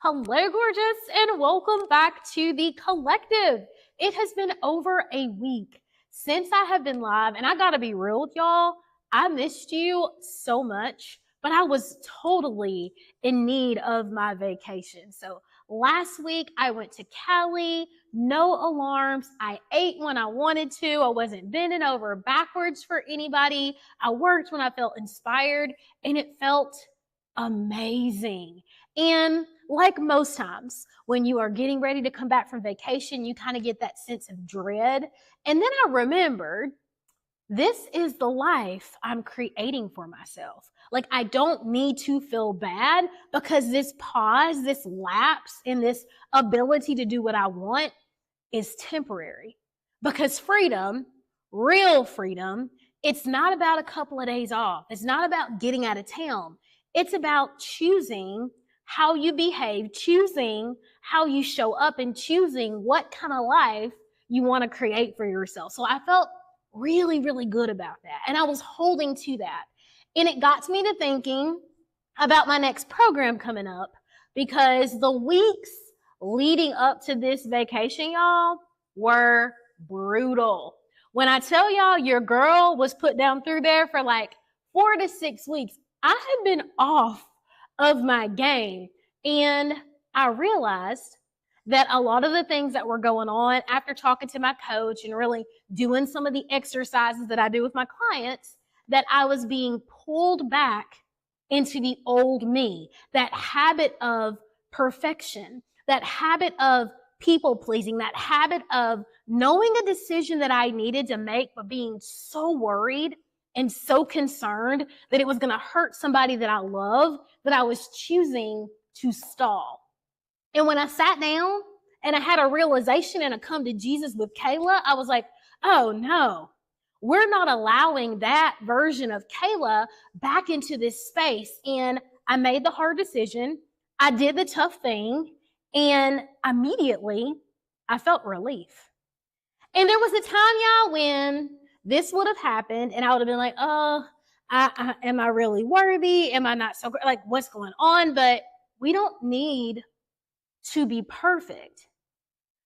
Hello, gorgeous, and welcome back to the Collective. It has been over a week since I have been live, and I gotta be real with y'all. I missed you so much, but I was totally in need of my vacation. So last week I went to Cali, no alarms. I ate when I wanted to. I wasn't bending over backwards for anybody. I worked when I felt inspired, and it felt amazing. And like most times, when you are getting ready to come back from vacation, you kind of get that sense of dread. And then I remembered this is the life I'm creating for myself. Like, I don't need to feel bad because this pause, this lapse in this ability to do what I want is temporary. Because freedom, real freedom, it's not about a couple of days off. It's not about getting out of town. It's about choosing how you behave, choosing how you show up, and choosing what kind of life you want to create for yourself. So I felt really, really good about that. And I was holding to that. And it got me to thinking about my next program coming up, because the weeks leading up to this vacation, y'all, were brutal. When I tell y'all your girl was put down through there for like 4 to 6 weeks, I had been off of my game. And I realized that a lot of the things that were going on after talking to my coach and really doing some of the exercises that I do with my clients, that I was being pulled back into the old me, that habit of perfection, that habit of people pleasing, that habit of knowing a decision that I needed to make, but being so worried and so concerned that it was going to hurt somebody that I love, that I was choosing to stall. And when I sat down and I had a realization and a come to Jesus with Kayla, I was like, oh no, we're not allowing that version of Kayla back into this space. And I made the hard decision. I did the tough thing. And immediately I felt relief. And there was a time, y'all, when this would have happened and I would have been like, oh, am I really worthy? Am I not so great? Like, what's going on? But we don't need to be perfect.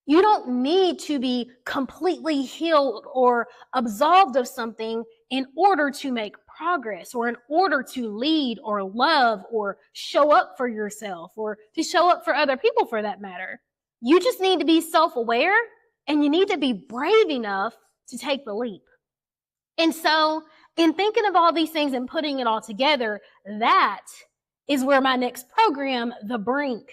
You don't need to be completely healed or absolved of something in order to make progress, or in order to lead or love or show up for yourself, or to show up for other people for that matter. You just need to be self-aware, and you need to be brave enough to take the leap. And so in thinking of all these things and putting it all together, that is where my next program, The Brink,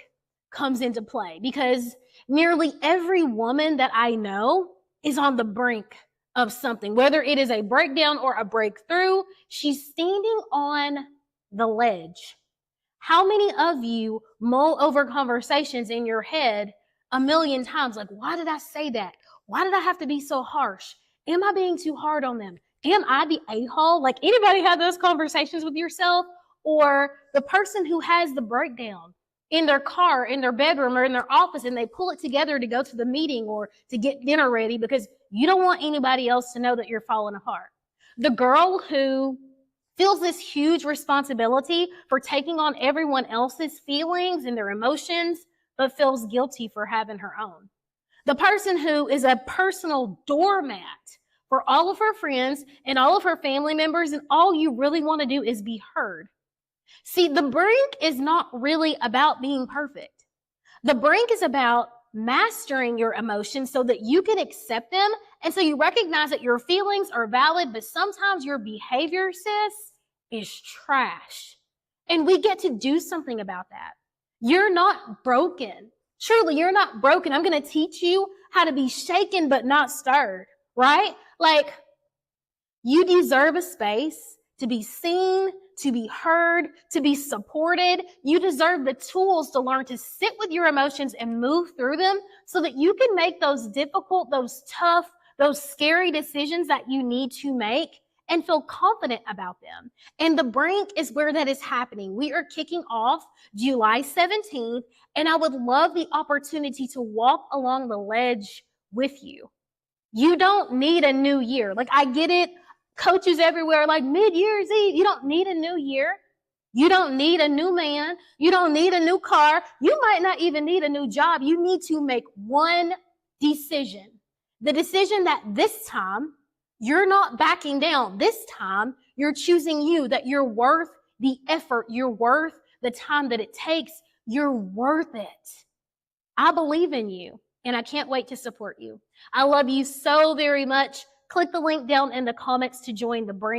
comes into play, because nearly every woman that I know is on the brink of something, whether it is a breakdown or a breakthrough. She's standing on the ledge. How many of you mull over conversations in your head a million times? Like, why did I say that? Why did I have to be so harsh? Am I being too hard on them? Am I the a-hole? Like, anybody have those conversations with yourself? Or the person who has the breakdown in their car, in their bedroom, or in their office, and they pull it together to go to the meeting or to get dinner ready because you don't want anybody else to know that you're falling apart. The girl who feels this huge responsibility for taking on everyone else's feelings and their emotions, but feels guilty for having her own. The person who is a personal doormat for all of her friends and all of her family members, and all you really want to do is be heard. See, the brink is not really about being perfect. The brink is about mastering your emotions so that you can accept them, and so you recognize that your feelings are valid, but sometimes your behavior, sis, is trash. And we get to do something about that. You're not broken. Truly, you're not broken. I'm going to teach you how to be shaken but not stirred, right? Like, you deserve a space to be seen, to be heard, to be supported. You deserve the tools to learn to sit with your emotions and move through them so that you can make those difficult, those tough, those scary decisions that you need to make and feel confident about them. And the brink is where that is happening. We are kicking off July 17th, and I would love the opportunity to walk along the ledge with you. You don't need a new year. Like, I get it. Coaches everywhere are like, mid-Year's Eve, you don't need a new year. You don't need a new man. You don't need a new car. You might not even need a new job. You need to make one decision. The decision that this time you're not backing down. This time you're choosing you, that you're worth the effort. You're worth the time that it takes. You're worth it. I believe in you, and I can't wait to support you. I love you so very much. Click the link down in the comments to join the brain.